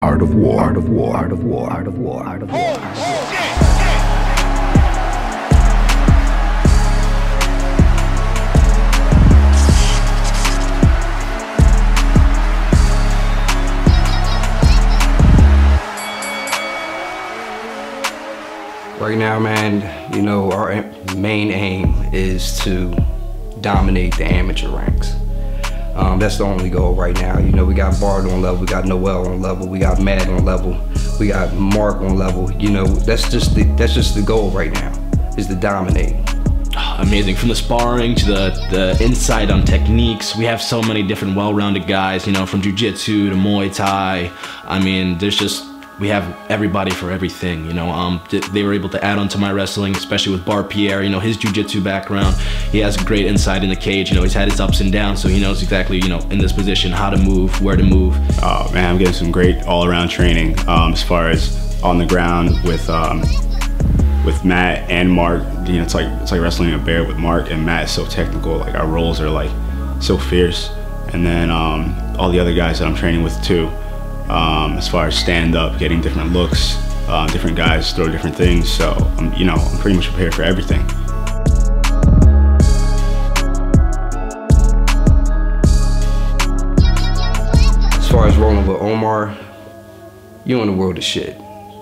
Art of war, art of war, art of war, art of war, art of war. Right now, man, you know, our main aim is to dominate the amateur ranks. That's the only goal right now. You know, we got BART on level, we got Noel on level, we got Matt on level, we got Mark on level. You know, that's just the goal right now, is to dominate. Amazing. From the sparring to the insight on techniques, we have so many different well-rounded guys, you know, from jiu-jitsu to Muay Thai. I mean, we have everybody for everything, you know. They were able to add on to my wrestling, especially with BART PIERRE, you know, his jiu-jitsu background. He has great insight in the cage, you know, he's had his ups and downs, so he knows exactly, you know, in this position, how to move, where to move. Oh man, I'm getting some great all-around training as far as on the ground with Matt and Mark. You know, it's like wrestling a bear with Mark, and Matt is so technical. Like, our rolls are like so fierce. And then all the other guys that I'm training with too. As far as stand-up, getting different looks, different guys throw different things, so you know, I'm pretty much prepared for everything. As far as rolling with Omar, you in the world of shit.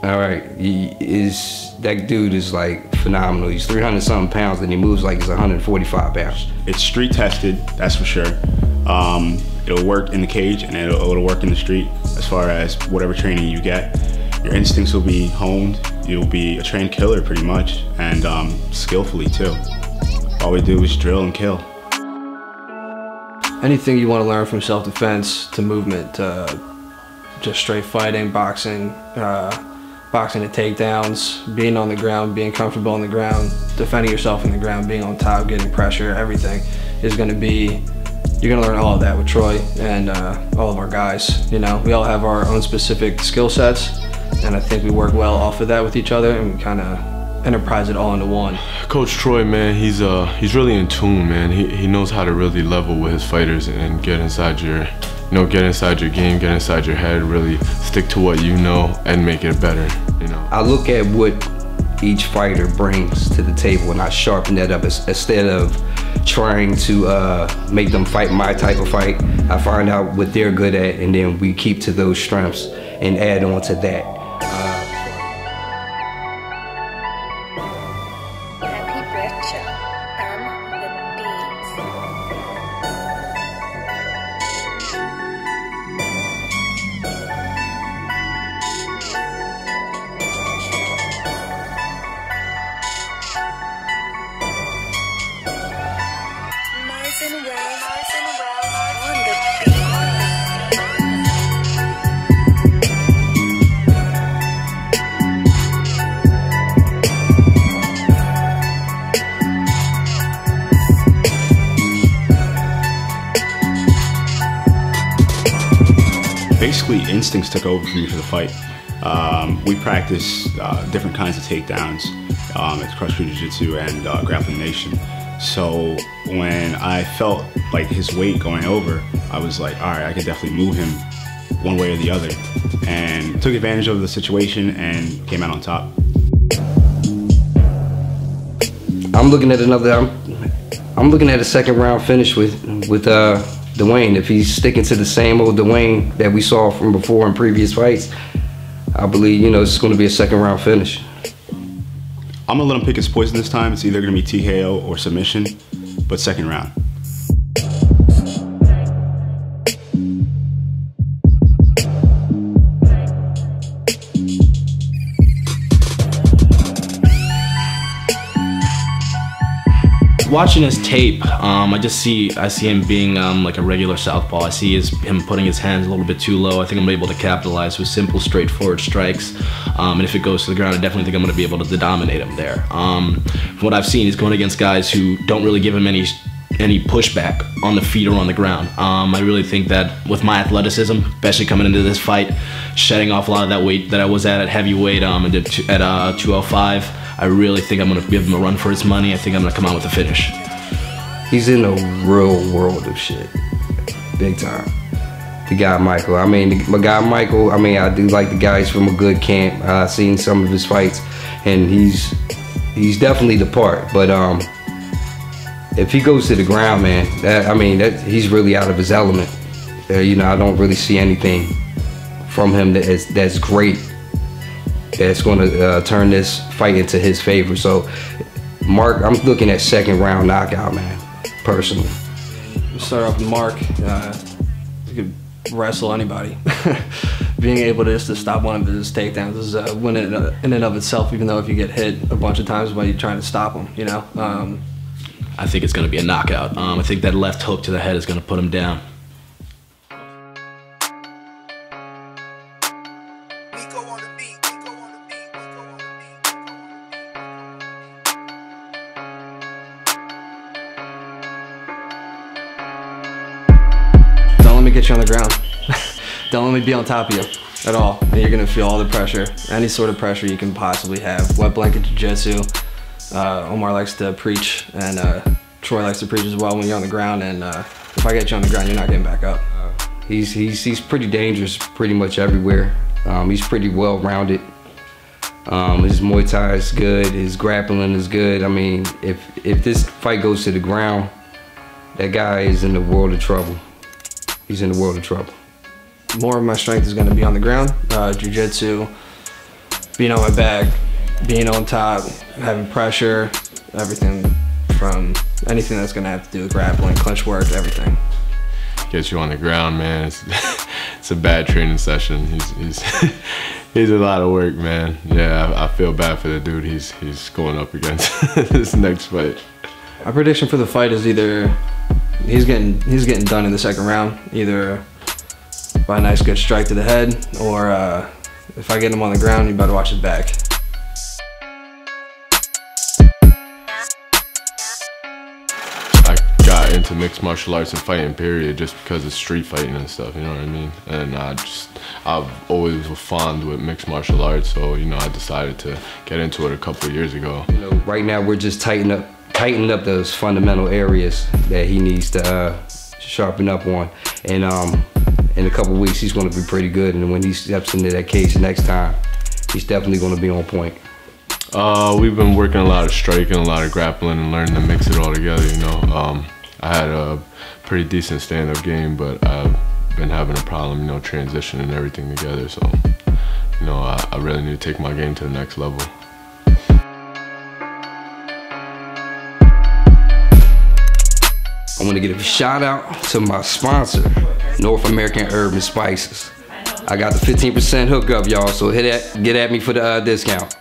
All right, that dude is like phenomenal. He's 300-something pounds and he moves like he's 145 pounds. It's street tested, that's for sure. It'll work in the cage and it'll work in the street. As far as whatever training you get, your instincts will be honed. You'll be a trained killer pretty much, and skillfully too. All we do is drill and kill. Anything you want to learn from self-defense to movement to just straight fighting, boxing, boxing to takedowns, being on the ground, being comfortable on the ground, defending yourself on the ground, being on top, getting pressure, everything is going to be. You're gonna learn all of that with Troy and all of our guys. You know, we all have our own specific skill sets, and I think we work well off of that with each other, and we kind of enterprise it all into one. Coach Troy, man, he's really in tune, man. He knows how to really level with his fighters and get inside your, you know, get inside your game, get inside your head, really stick to what you know and make it better. You know, I look at what each fighter brings to the table, and I sharpen that up instead of trying to make them fight my type of fight. I find out what they're good at, and then we keep to those strengths and add on to that. Basically, instincts took over for me for the fight. We practice different kinds of takedowns at CRUICKSHANK Jiu-Jitsu and Grappling Nation. So when I felt like his weight going over, I was like, all right, I could definitely move him one way or the other, and took advantage of the situation and came out on top. I'm looking at I'm looking at a second round finish with DUANE. If he's sticking to the same old DUANE that we saw from before in previous fights, I believe, you know, it's going to be a second round finish. I'm gonna let him pick his poison this time. It's either gonna be TKO or submission, but second round. Watching his tape, I see him being like a regular southpaw. I see him putting his hands a little bit too low. I think I'm able to capitalize with simple, straightforward strikes. And if it goes to the ground, I definitely think I'm going to be able to dominate him there. From what I've seen, he's going against guys who don't really give him any pushback on the feet or on the ground. I really think that with my athleticism, especially coming into this fight, shedding off a lot of that weight that I was at heavyweight and at 205, I really think I'm going to give him a run for his money. I think I'm going to come out with a finish. He's in a real world of shit, big time. the guy Michael. I mean, my guy Michael, I mean, I do like the guys from a good camp. I've seen some of his fights, and he's definitely the part. But if he goes to the ground, man, he's really out of his element. You know, I don't really see anything from him that's great, that's going to turn this fight into his favor. So, Mark, I'm looking at second round knockout, man, personally. We'll start off with Mark. You could wrestle anybody. Being able to just to stop one of his takedowns is a win in and of itself, even though if you get hit a bunch of times while you're trying to stop him, you know? I think it's going to be a knockout. I think that left hook to the head is going to put him down. Don't let me get you on the ground. Don't let me be on top of you at all. And you're gonna feel all the pressure, any sort of pressure you can possibly have. Wet blanket jiu-jitsu. Omar likes to preach, and Troy likes to preach as well when you're on the ground. And if I get you on the ground, you're not getting back up. He's pretty dangerous pretty much everywhere. He's pretty well-rounded. His Muay Thai is good. His grappling is good. I mean, if this fight goes to the ground, that guy is in the world of trouble. He's in the world of trouble. More of my strength is going to be on the ground. Jiu-jitsu, being on my back, being on top, having pressure, everything from anything that's going to have to do with grappling, clinch work, everything. Get you on the ground, man. It's a bad training session. He's a lot of work, man. Yeah, I feel bad for the dude he's going up against this next fight. My prediction for the fight is either he's getting done in the second round, either by a nice good strike to the head, or if I get him on the ground, you better watch his back. I got into mixed martial arts and fighting, period, just because of street fighting and stuff, you know what I mean? And I've always was fond with mixed martial arts, so, you know, I decided to get into it a couple of years ago. You know, right now we're just tightening up those fundamental areas that he needs to sharpen up on. And in a couple of weeks, he's going to be pretty good. And when he steps into that cage next time, he's definitely going to be on point. We've been working a lot of striking, a lot of grappling, and learning to mix it all together, you know. I had a pretty decent stand-up game, but I've been having a problem, you know, transitioning everything together. So, you know, I really need to take my game to the next level. I want to give a shout out to my sponsor, North American Urban Spices. I got the 15% hookup, y'all, so get at me for the discount.